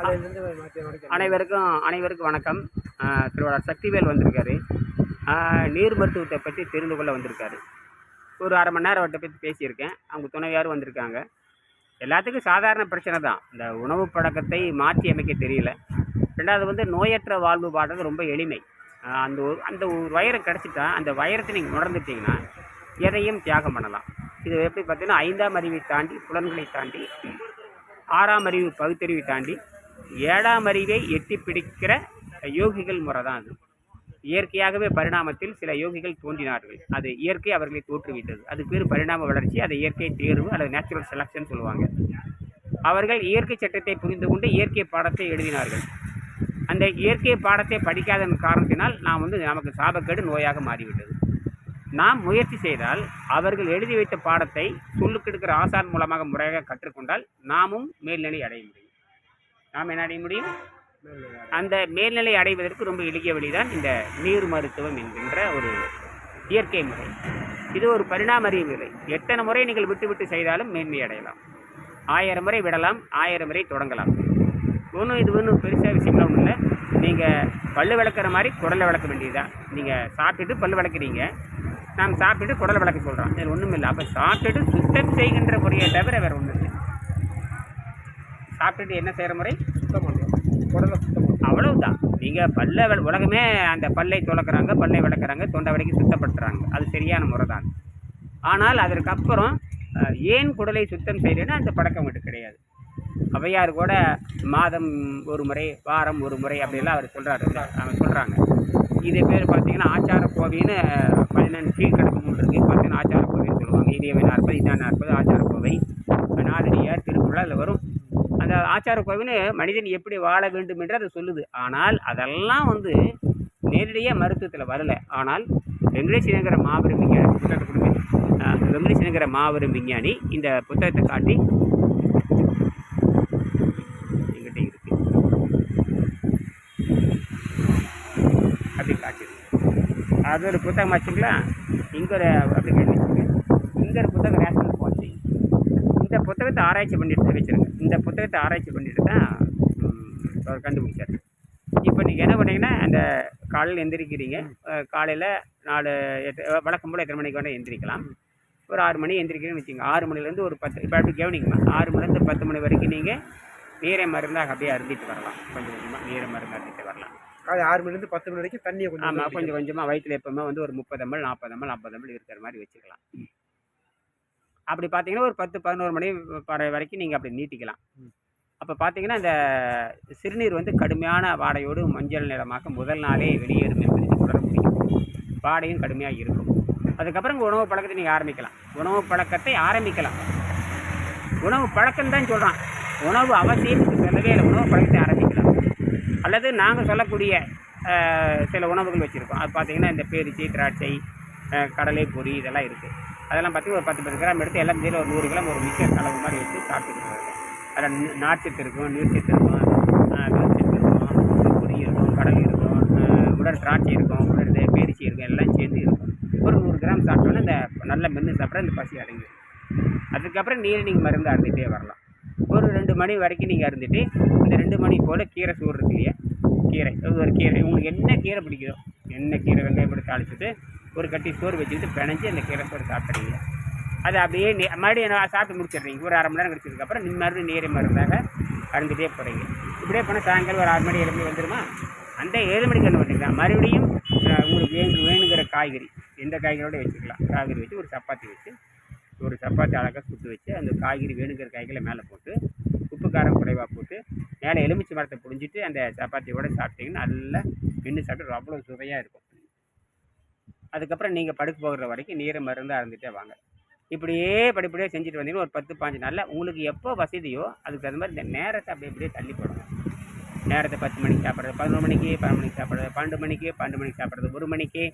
அனைவருக்கும் வணக்கம். திருவாளர் சக்திவேல் வந்திருக்காரு. நீர் மருத்துவத்தை பற்றி தெரிந்து கொள்ள வந்திருக்காரு. ஒரு அரை மணி நேரம் அவர்கிட்ட பற்றி பேசியிருக்கேன். அவங்க துணைவியாரும் வந்திருக்காங்க. எல்லாத்துக்கும் சாதாரண பிரச்சனை தான். இந்த உணவு பழக்கத்தை மாற்றி அமைக்க தெரியல. ரெண்டாவது நோயற்ற வாழ்வு வாழ்றது ரொம்ப எளிமை. அந்த ஒரு வைரம் கிடச்சிட்டா அந்த வைரத்தை நீங்கள் உணர்ந்துட்டிங்கன்னா எதையும் தியாகம் பண்ணலாம். இது எப்படி பார்த்தீங்கன்னா 5ஆம் அறிவை தாண்டி, புலன்களை தாண்டி, 6ஆம் அறிவு பகுத்தறிவை தாண்டி, 7ஆம் அறிவை எட்டி பிடிக்கிற யோகிகள் முறை தான் அது. இயற்கையாகவே பரிணாமத்தில் சில யோகிகள் தோன்றினார்கள். அது இயற்கை அவர்களை தோற்றுவித்தது. அது பேர் பரிணாம வளர்ச்சி. அதை இயற்கை தேர்வு அல்லது நேச்சுரல் செலக்ஷன் சொல்லுவாங்க. அவர்கள் இயற்கை சட்டத்தை புரிந்து கொண்டு இயற்கை பாடத்தை எழுதினார்கள். அந்த இயற்கை பாடத்தை படிக்காத காரணத்தினால் நமக்கு சாபக்கேடு நோயாக மாறிவிட்டது. நாம் முயற்சி செய்தால் அவர்கள் எழுதி வைத்த பாடத்தை சொல்லுக்கெடுக்கிற ஆசான் மூலமாக முறையாக கற்றுக்கொண்டால் நாமும் மேல்நிலை அடைய முடியும். நாம் என்ன அடைய முடியும்? அந்த மேல்நிலை அடைவதற்கு ரொம்ப எளிய வழிதான் இந்த நீர் மருத்துவம் என்கின்ற ஒரு இயற்கை முறை. இது ஒரு பரிணாம அறிவு. எத்தனை முறை நீங்கள் விட்டு விட்டு செய்தாலும் மேன்மை அடையலாம். 1000 முறை விடலாம், 1000 முறை தொடங்கலாம். இது ஒன்றும் பெருசாக விஷயம்லாம் ஒன்றும் இல்லை. நீங்கள் பல்லு விளக்குற மாதிரி குடலை விளக்க வேண்டியதுதான். நீங்கள் சாப்பிட்டுட்டு பல்லு விளக்குறீங்க, நாம் சாப்பிட்டுட்டு குடலை விளக்க சொல்கிறோம். இது ஒன்றும் இல்லை. அப்போ சாப்பிட்டுட்டு சுத்தம் செய்கின்ற முறையை தவிர வேறு ஒன்றும் இல்லை. சாப்பிட்டுட்டு என்ன செய்கிற முறை? சுத்தம் பண்ணுறோம், குடலை சுத்தம் பண்ணுறோம், அவ்வளவுதான். நீங்கள் உலகமே அந்த பல்லை துளக்குறாங்க, பல்லை விளக்குறாங்க, தொண்டை வரைக்கும் சுத்தப்படுத்துகிறாங்க. அது சரியான முறை தான். ஆனால் அதற்கப்புறம் ஏன் குடலை சுத்தம் செய்கிறேன்னா அந்த பழக்கம் மட்டும் கிடையாது. அவையார் கூட மாதம் ஒரு முறை, வாரம் ஒரு முறை அப்படிலாம் அவர் சொல்கிறாங்க. இதே பேர் பார்த்தீங்கன்னா ஆச்சார கோவைன்னு 14 கீழ்கணக்கு 3 இருக்குது. பார்த்தீங்கன்னா ஆச்சார கோவைன்னு சொல்லுவாங்க. இனியவை 40, இதான் 40 ஆச்சார கோவை, நாதடியார், திருக்குறள் அதில் வரும். அந்த ஆச்சார கோவைன்னு மனிதன் எப்படி வாழ வேண்டும் என்று அதை சொல்லுது. ஆனால் அதெல்லாம் நேரடியாக மருத்துவத்தில் வரலை. ஆனால் வெங்கடேசனுங்கிற மாபெரும் விஞ்ஞானி புத்தகத்தை கொடுங்க. வெங்கடேசனுங்கிற மாபெரும் விஞ்ஞானி இந்த புத்தகத்தை காட்டி எங்கிட்ட இருக்கு அப்படி காட்டிருக்கு. அது ஒரு புத்தகம் வச்சுங்களா. இங்கே ஒரு அப்ளிகேஷன் வச்சுருங்க. இங்கே ஒரு புத்தகம் ரேஷனல் போச்சு. இந்த புத்தகத்தை ஆராய்ச்சி பண்ணிட்டு தான் வச்சுருங்க. இந்த புத்தகத்தை ஆராய்ச்சி பண்ணிட்டு தான் அவர் கண்டுபிடிச்சார். இப்போ நீங்கள் என்ன பண்ணீங்கன்னா, அந்த காலையில் எந்திரிக்கிறீங்க. காலையில் 8 வழக்கம் போல் எத்தனை மணிக்கு வேணால் எந்திரிக்கலாம். ஒரு 6 மணி எந்திரிக்கிறேன்னு வச்சுங்க. 6 மணிலேருந்து ஒரு 10, இப்போ அப்படி கவனிங்கம்மா. 6 மணிலேருந்து 10 மணி வரைக்கும் நீங்கள் நீரை மருந்தாக அப்படியே அருந்திட்டு வரலாம். கொஞ்சம் கொஞ்சமாக நீரை மருந்து அருந்திட்டு வரலாம். காலை 6 மணிலேருந்து 10 மணி வரைக்கும் தண்ணியை ஆமாம், கொஞ்சம் கொஞ்சமாக வயிற்றில் எப்போவுமே ஒரு 30 ml 40 ml 50 ml இருக்கிற மாதிரி வச்சுக்கலாம். அப்படி பார்த்தீங்கன்னா ஒரு 10-11 மணி வரைக்கும் நீங்கள் அப்படி நீட்டிக்கலாம். அப்போ பார்த்தீங்கன்னா இந்த சிறுநீர் கடுமையான வாடையோடு மஞ்சள் நிறமாக முதல் நாளே வெளியேறும் என்பதை உணர முடியும். வாடையும் கடுமையாக இருக்கும். அதுக்கப்புறம் உணவு பழக்கத்தை நீங்கள் ஆரம்பிக்கலாம். உணவு பழக்கத்தை ஆரம்பிக்கலாம். உணவு பழக்கம் தான் சொல்கிறான். உணவு அவசியத்துக்கு சொல்லவே இல்லை. உணவு பழக்கத்தை ஆரம்பிக்கலாம். அல்லது நாங்கள் சொல்லக்கூடிய சில உணவுகள் வச்சுருக்கோம். அது பார்த்திங்கன்னா இந்த பேரிச்சி, திராட்சை, கடலை பொரி இதெல்லாம் இருக்குது. அதெல்லாம் பார்த்திங்கன்னா ஒரு 10-10 கிராம் எடுத்து எல்லாம் ஒரு 100 கிராம் ஒரு மிக்சர் கலவு மாதிரி வச்சு சாப்பிட்டுருக்கோம். அதில் நார்ச்சத்து இருக்கும், நீர்ச்சத்து இருக்கும், வேர்ச்சத்து இருக்கும், பொரி இருக்கும், கடல் இருக்கும், உடல் திராட்சை இருக்கும், உடல் பேரிச்சி இருக்கும், எல்லாம் சேர்ந்து இருக்கும். ஒரு 100 கிராம் சாப்பிட்டோன்னா இந்த நல்ல மென்று சாப்பிட்ற இந்த பசி அடங்கிடும். அதுக்கப்புறம் நீங்கள் மருந்து அருந்துகிட்டே வரலாம். ஒரு 2 மணி வரைக்கும் நீங்கள் அருந்துட்டு இந்த 2 மணி போல் கீரை சோறு இருக்கு இல்லையா, கீரை, ஒரு கீரை உங்களுக்கு என்ன கீரை பிடிக்குதோ, என்ன கீரை வெங்காயம் போட்டு தாளிச்சுட்டு ஒரு கட்டி சோறு வச்சுக்கிட்டு பிணைஞ்சி அந்த கீரை சோறு சாப்பிட்றீங்க. அது அப்படியே மறுபடியும் சாப்பிட்டு முடிச்சிடுறீங்க. ஒரு 1/2 மணி நேரம் கழிச்சதுக்கப்புறம் மறுபடியும் நீரை மருந்தாக அருந்துகிட்டே போகிறீங்க. இப்படியே போனால் சாயங்காலம் ஒரு 6 மணி 7 மணி வந்துடுமா. அந்த 7 மணிக்கு என்ன பண்ணிங்கன்னா மறுபடியும் உங்களுக்கு வேணுங்கிற காய்கறி, எந்த காய்கறியோட வச்சுக்கலாம். காய்கறி வச்சு ஒரு சப்பாத்தி வச்சு, ஒரு சப்பாத்தி அழகாக சுட்டு வச்சு அந்த காய்கறி வேணுங்கிற காய்கறிகளை மேலே போட்டு உப்பு காரம் குறைவாக போட்டு மேலே எலுமிச்சை மரத்தை புழிஞ்சிட்டு அந்த சப்பாத்தியோடு சாப்பிட்டீங்கன்னா நல்லா மென்று சாப்பிட்டு அவ்வளோ சுவையாக இருக்கும். அதுக்கப்புறம் நீங்கள் படுக்க போகிற வரைக்கும் நீரை மருந்து அருந்துகிட்டே வாங்க. இப்படியே படிப்படியாக செஞ்சுட்டு வந்தீங்கன்னா ஒரு 10-15 நாளில் உங்களுக்கு எப்போ வசதியோ அதுக்கு தகுந்த மாதிரி இந்த நேரத்தை அப்படியே தள்ளி போடுங்க. நேரத்தை 10 மணிக்கு சாப்பிட்றது, 11 மணிக்கு 12 மணிக்கு சாப்பிட்றது, 12 மணிக்கு 12 மணிக்கு சாப்பிட்றது, 1 மணிக்கு,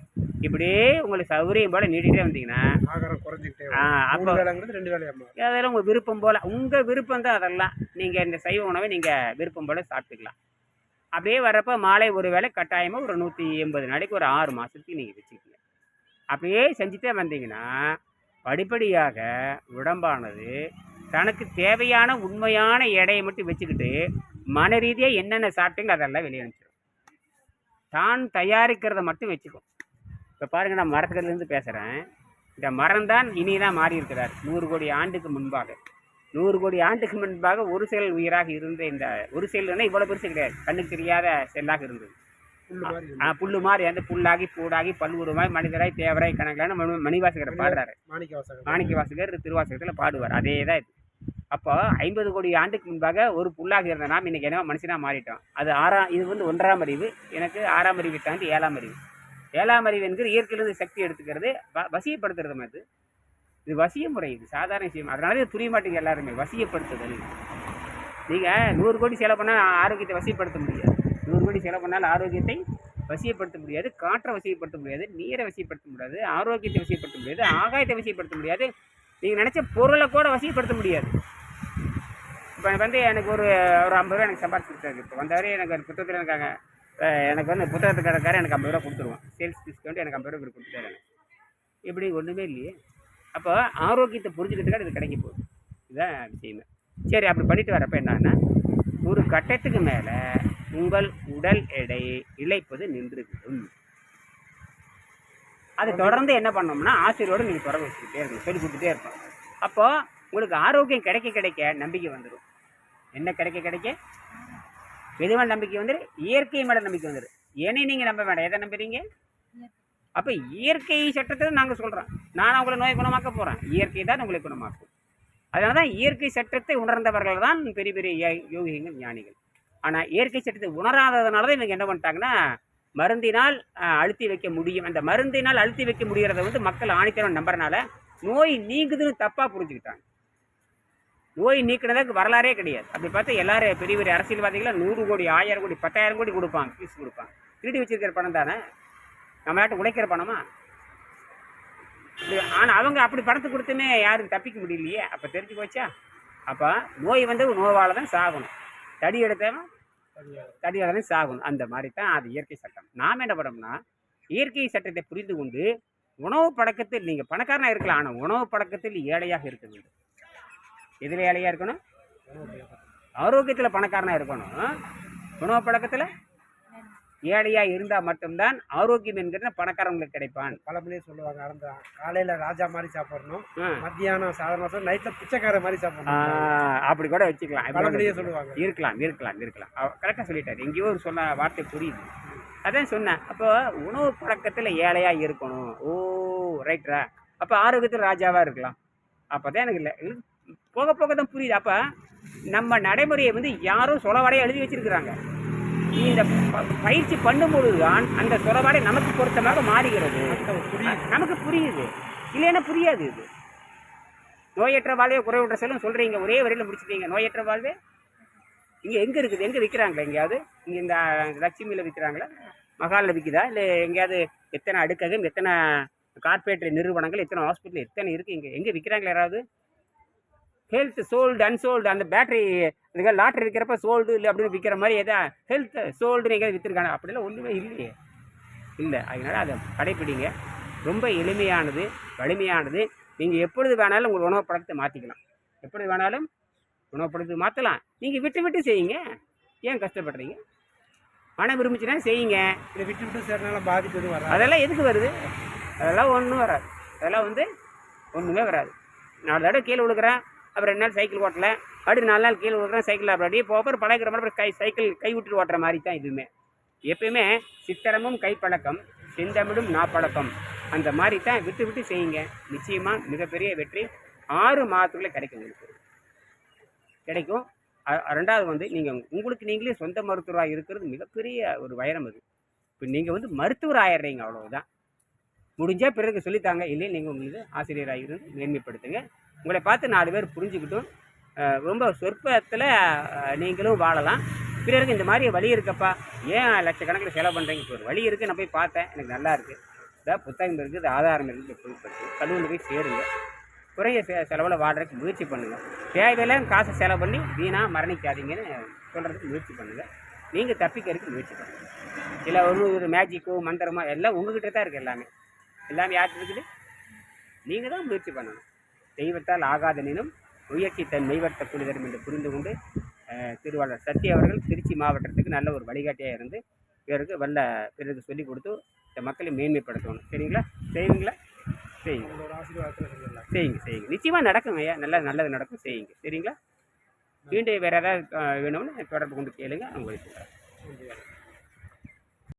இப்படியே உங்களுக்கு சௌகரியம் போல் நீட்டிகிட்டே வந்தீங்கன்னா ஆகாரம் குறைஞ்சிக்கிட்டே அப்போ 2 வேலை அதெல்லாம் உங்கள் விருப்பம் போல், உங்கள் விருப்பம் தான் அதெல்லாம். நீங்கள் இந்த சைவ உணவை நீங்கள் விருப்பம் போல் சாப்பிட்டுக்கலாம். அப்படியே வர்றப்போ மாலை ஒரு வேளை கட்டாயமாக ஒரு 180 நாளைக்கு ஒரு 6 மாதத்துக்கு நீங்கள் வச்சுக்கோங்க. அப்படியே செஞ்சுட்டே வந்தீங்கன்னா படிப்படியாக உடம்பானது தனக்கு தேவையான உண்மையான எடையை மட்டும் வச்சுக்கிட்டு மன ரீதியாக என்னென்ன சாப்பிட்டீங்களோ அதெல்லாம் வெளியே அனுப்பிச்சிடும். தான் தயாரிக்கிறத மட்டும் வச்சுக்கும். இப்போ பாருங்கள், நான் மரத்துலேருந்து பேசுகிறேன். இந்த மரம் தான் இனிதான் மாறி இருக்கிறார். 100 கோடி ஆண்டுக்கு முன்பாக 100 கோடி ஆண்டுக்கு முன்பாக ஒரு செல் உயிராக இருந்த இந்த ஒரு செல்லுன்னா இவ்வளோ பெருசு கிடையாது, கண்ணுக்கு தெரியாத செல்லாக இருந்தது. புல்லு மாதிரி அந்த புல்லாகி பூடாகி பல்லுருமாய் மனிதராய் தேவராய் கணக்கிலான மணிவாசகரை பாடுறாரு. மாணிக்க வாசகர் திருவாசகத்தில் பாடுவார். அதே தான் இது. அப்போ 50 கோடி ஆண்டுக்கு முன்பாக ஒரு புல்லாக இருந்த நாம் இன்னைக்கு என்ன மனுஷனாக மாறிட்டோம். அது இது வந்து 1ஆம் அறிவு. எனக்கு 6ஆம் அறிவு தாண்டி 7ஆம் அறிவு. 7ஆம் அறிவு என்கிற இயற்கையிலிருந்து சக்தி எடுத்துக்கிறது, வசியப்படுத்துறது மாதிரி. இது வசிய முறை, இது சாதாரண விஷயம். அதனால இது புரிய மாட்டேங்குது எல்லாருமே. வசியப்படுத்துதல். நீங்கள் 100 கோடி செலவு பண்ணால் ஆரோக்கியத்தை வசியப்படுத்த முடியாது. 100 கோடி செலவு பண்ணால் ஆரோக்கியத்தை வசியப்படுத்த முடியாது. காற்றை வசியப்படுத்த முடியாது. நீரை வசியப்படுத்த முடியாது. ஆரோக்கியத்தை வசியப்படுத்த முடியாது. ஆகாயத்தை வசியப்படுத்த முடியாது. நீங்கள் நினச்ச பொருளை கூட வசியப்படுத்த முடியாது. இப்போ வந்து எனக்கு ஒரு 50 ரூபா எனக்கு சம்பாதிச்சு கொடுத்தாரு. இப்போ வந்தவரே எனக்கு ஒரு புத்தகத்தில் எனக்கு வந்து புத்தகத்து கடைக்காரர் எனக்கு 50 ரூபா கொடுத்துருவான். சேல்ஸ் டிஸ்கவுண்ட் எனக்கு 50 ரூபா கொடுத்துட்டாரு. இப்படி ஒன்றுமே இல்லையே. அப்போ ஆரோக்கியத்தை புரிஞ்சுக்கிட்டுக்காக இது கிடைக்க போகுது. இதுதான் விஷயமே. சரி, அப்படி பண்ணிட்டு வரப்போ என்னன்னா, ஒரு கட்டத்துக்கு மேலே உங்கள் உடல் எடை இழைப்பது நின்றுவிடும். அது தொடர்ந்து என்ன பண்ணோம்னா ஆசிரியரோடு நீங்கள் தொடர்பு வச்சுக்கிட்டே இருக்கணும், சொல்லி கொடுத்துட்டே இருப்போம். அப்போது உங்களுக்கு ஆரோக்கியம் கிடைக்க கிடைக்க நம்பிக்கை வந்துடும். என்ன கிடைக்க கிடைக்க எதுவான நம்பிக்கை வந்துடும்? இயற்கை மேலே நம்பிக்கை வந்துடும். ஏனே நீங்கள் நம்ப வேண்டாம். எதை நம்புறீங்க? அப்போ இயற்கை சட்டத்தை நாங்கள் சொல்கிறோம். நான் உங்களை நோய் குணமாக்க போகிறேன். இயற்கை தான் உங்களை குணமாக்கும். அதனால தான் இயற்கை சட்டத்தை உணர்ந்தவர்கள் தான் பெரிய பெரிய யோகிகள், ஞானிகள். ஆனால் இயற்கை சட்டத்தை உணராததுனால தான் இவங்க என்ன பண்ணிட்டாங்கன்னா, மருந்தினால் அழுத்தி வைக்க முடியும். அந்த மருந்தினால் அழுத்தி வைக்க முடிகிறத வந்து மக்கள் ஆணித்தரம் நம்புறனால நோய் நீங்குதுன்னு தப்பாக புரிஞ்சுக்கிட்டாங்க. நோய் நீக்கினதுக்கு வரலாறே கிடையாது. அப்படி பார்த்தா எல்லாரும் பெரிய பெரிய அரசியல்வாதிகளை 100 கோடி 1000 கோடி 10,000 கோடி கொடுப்பாங்க, ஃபீஸ் கொடுப்பாங்க. திருடி வச்சிருக்கிற பணம் தானே, நம்ம நாட்டு உழைக்கிற பணமா? ஆனால் அவங்க அப்படி பணத்தை கொடுத்துமே யாரும் தப்பிக்க முடியலையே. அப்போ தெரிஞ்சு போச்சா? அப்போ நோய் வந்து நோவால் தான் சாகணும். தடி எடுத்தவன் தடியால் தான் சாகணும். அந்த மாதிரி தான் அது இயற்கை சட்டம். நாம் என்ன பண்ணோம்னா, இயற்கை சட்டத்தை புரிந்து கொண்டு உணவு பழக்கத்தில் நீங்கள் பணக்காரனாக இருக்கலாம், ஆனால் உணவு பழக்கத்தில் ஏழையாக இருக்க வேண்டும். எதில் ஏழையாக இருக்கணும்? ஆரோக்கியத்தில் பணக்காரனாக இருக்கணும். உணவு பழக்கத்தில் ஏழையாக இருந்தால் மட்டும்தான் ஆரோக்கியம் என்கிற பணக்காரங்களுக்கு கிடைப்பான். பழமொழியே சொல்லுவாங்க, அந்த காலையில் ராஜா மாதிரி சாப்பிடணும், மத்தியானம் சாதாரண, நைட்டில் பிச்சைக்கார மாதிரி சாப்பிடணும். அப்படி கூட வச்சுக்கலாம். பழமொழியே சொல்லுவாங்க. இருக்கலாம் இருக்கலாம் இருக்கலாம். கரெக்டாக சொல்லிட்டாரு. எங்கேயோ ஒரு சொன்ன வார்த்தை புரியுது. அதான் சொன்னேன். அப்போ உணவு பழக்கத்தில் ஏழையாக இருக்கணும். ஓ ரைட்டரா? அப்போ ஆரோக்கியத்தில் ராஜாவாக இருக்கலாம். அப்போ தான் எனக்கு இல்லை போக போக தான் புரியுது. அப்போ நம்ம நடைமுறையை வந்து யாரும் சொலவாடையை எழுதி வச்சிருக்கிறாங்க. இந்த பயிற்சி பண்ணும்பொழுது தான் அந்த சொலவாடை நமக்கு பொருத்தமாக மாறுகிறது. நமக்கு புரியுது, இல்லைன்னா புரியாது. இது நோயற்ற வாழ்வே குறைவுற்ற செல்லும் சொல்கிறீங்க, ஒரே வரையில் முடிச்சுட்டீங்க. நோயற்ற வாழ்வே இங்கே எங்கே இருக்குது? எங்கே விற்கிறாங்களா? எங்கேயாவது இங்கே இந்த லட்சுமியில் விற்கிறாங்களா? மகாலில் விற்குதா? இல்லை எங்கேயாவது எத்தனை அடுக்ககம், எத்தனை கார்பரேட் நிறுவனங்கள், எத்தனை ஹாஸ்பிட்டல், எத்தனை இருக்குது? இங்கே எங்கே விற்கிறாங்களா யாராவது? ஹெல்த் சோல்டு அன்சோல்டு, அந்த பேட்டரி இதுக்காக லாட்ரி விற்கிறப்ப சோல்டு இல்லை அப்படின்னு விற்கிற மாதிரி எதா ஹெல்த் சோல்டு எங்கேயாவது விற்றுருக்காங்க? அப்படிலாம் ஒன்றுமே இல்லையே. இல்லை. அதனால் அதை கடைப்பிடிங்க. ரொம்ப எளிமையானது, வலிமையானது. நீங்கள் எப்பொழுது வேணாலும் உங்கள் உணவு பழக்கத்தை மாற்றிக்கலாம். எப்பொழுது வேணாலும் உணவு பழக்கத்தை மாற்றலாம். நீங்கள் விட்டு விட்டு செய்யுங்க. ஏன் கஷ்டப்படுறீங்க? மனம் விரும்பிச்சுன்னா செய்யுங்க. இதை விட்டு விட்டு செய்யறதுனால பாதிப்பு எதுவும் வராது. அதெல்லாம் எதுக்கு வருது? அதெல்லாம் ஒன்றும் வராது. அதெல்லாம் வந்து ஒன்றுமே வராது. 4 தடவை கீழே விழுக்கிறேன், அப்புறம் 2 நாள் சைக்கிள் ஓட்டலை, அடுத்து 4 நாள் கீழே விழுக்கிறேன் சைக்கிள், அப்படியே போகிற பழகிற மாதிரி அப்புறம் சைக்கிள் கை விட்டு ஓட்டுற மாதிரி தான் இதுவுமே. எப்பயுமே சித்திரமும் கைப்பழக்கம், செந்தமிழும் நாப்பழக்கம், அந்த மாதிரி தான் விட்டு விட்டு செய்யுங்க. நிச்சயமாக மிகப்பெரிய வெற்றி 6 மாதத்துக்குள்ளே கிடைக்கும். உங்களுக்கு கிடைக்கும். 2வது வந்து நீங்கள் உங்களுக்கு நீங்களே சொந்த மருத்துவராக இருக்கிறது மிகப்பெரிய ஒரு வைரம். அது இப்போ நீங்கள் வந்து மருத்துவர் ஆயிடுறீங்க, அவ்வளோதான். முடிஞ்சால் பிறகு சொல்லித்தாங்க. இல்லையே நீங்கள் உங்களுக்கு ஆசிரியராக இருந்து மேன்மைப்படுத்துங்க. உங்களை பார்த்து 4 பேர் புரிஞ்சுக்கிட்டும் ரொம்ப சொற்பத்தில் நீங்களும் வாழலாம். பிறருக்கு இந்த மாதிரி வழி இருக்கப்பா, ஏன் லட்சக்கணக்கில் செலவு பண்ணுறீங்க? இப்போ ஒரு வழி இருக்குது, நான் போய் பார்த்தேன், எனக்கு நல்லா இருக்குது, இதான் புத்தகம் இருக்குது, ஆதாரம் இருக்குது, பொருட்படுத்து கல்லூரியில் போய் சேருங்க. குறைய செலவில் வாடுறதுக்கு முயற்சி பண்ணுங்கள். தேவையில்லாம் காசை செலவு பண்ணி வீணாக மரணிக்காதீங்கன்னு சொல்கிறதுக்கு முயற்சி பண்ணுங்கள். நீங்கள் தப்பிக்கிறதுக்கு முயற்சி பண்ணுங்கள். இல்லை ஒரு மேஜிக்கோ மந்திரமோ எல்லாம் உங்கள்கிட்ட தான் இருக்குது. எல்லாமே யாருக்கு இருக்குது? நீங்கள் தான் முயற்சி பண்ணணும். தெய்வத்தால் ஆகாதனினும் முயற்சி தன் மெய்வர்த்த புனிதரும் என்று புரிந்து கொண்டு திருவாளர் சத்யா அவர்கள் திருச்சி மாவட்டத்துக்கு நல்ல ஒரு வழிகாட்டியாக இருந்து பிறருக்கு சொல்லிக் கொடுத்து இந்த மக்களை மேன்மைப்படுத்தணும். சரிங்களா? செய்வீங்களா? செய்யுங்க. உங்களோட ஆசீர்வாதத்தில் சொல்லலாம். செய்யுங்க. நிச்சயமாக நடக்குங்க ஐயா. நல்லது நடக்கும். செய்யுங்க. சரிங்களா? மீண்டும் வேறு ஏதாவது வேணும்னு தொடர்பு கொண்டு கேளுங்க. உங்களுக்கு சொல்கிறேன்.